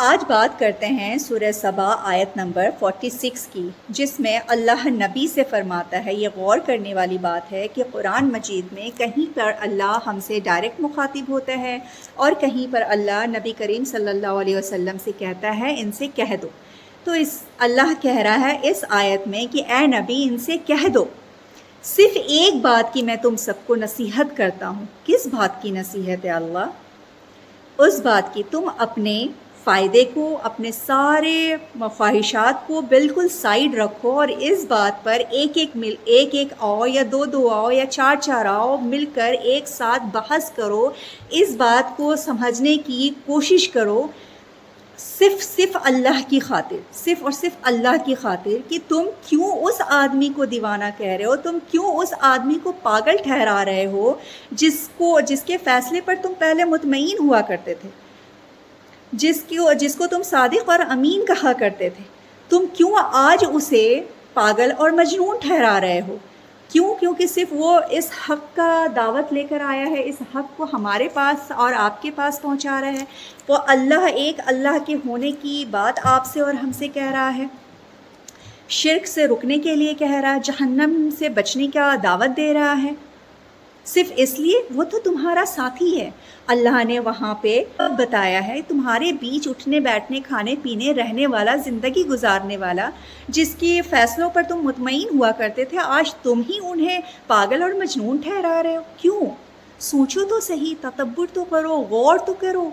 آج بات کرتے ہیں سورہ سبا آیت نمبر 46 کی، جس میں اللہ نبی سے فرماتا ہے۔ یہ غور کرنے والی بات ہے کہ قرآن مجید میں کہیں پر اللہ ہم سے ڈائریکٹ مخاطب ہوتا ہے اور کہیں پر اللہ نبی کریم صلی اللہ علیہ وسلم سے کہتا ہے ان سے کہہ دو۔ تو اللہ کہہ رہا ہے اس آیت میں کہ اے نبی ان سے کہہ دو، صرف ایک بات کی میں تم سب کو نصیحت کرتا ہوں۔ کس بات کی نصیحت ہے اللہ؟ اس بات کی تم اپنے فائدے کو، اپنے سارے خواہشات کو بالکل سائیڈ رکھو اور اس بات پر ایک آؤ یا دو آؤ یا چار آؤ، مل کر ایک ساتھ بحث کرو، اس بات کو سمجھنے کی کوشش کرو، صرف اللہ کی خاطر، صرف اور صرف اللہ کی خاطر، کہ تم کیوں اس آدمی کو دیوانہ کہہ رہے ہو، تم کیوں اس آدمی کو پاگل ٹھہرا رہے ہو جس کے فیصلے پر تم پہلے مطمئن ہوا کرتے تھے، جس کو تم صادق اور امین کہا کرتے تھے، تم کیوں آج اسے پاگل اور مجنون ٹھہرا رہے ہو؟ کیوں؟ کیونکہ صرف وہ اس حق کا دعوت لے کر آیا ہے، اس حق کو ہمارے پاس اور آپ کے پاس پہنچا رہا ہے۔ وہ اللہ کے ہونے کی بات آپ سے اور ہم سے کہہ رہا ہے، شرک سے رکنے کے لیے کہہ رہا ہے، جہنم سے بچنے کا دعوت دے رہا ہے، صرف اس لیے وہ تو تمہارا ساتھی ہے۔ اللہ نے وہاں پہ بتایا ہے تمہارے بیچ اٹھنے بیٹھنے کھانے پینے رہنے والا زندگی گزارنے والا، جس کے فیصلوں پر تم مطمئن ہوا کرتے تھے، آج تم ہی انہیں پاگل اور مجنون ٹھہرا رہے ہو۔ کیوں؟ سوچو تو صحیح، تدبر تو کرو، غور تو کرو۔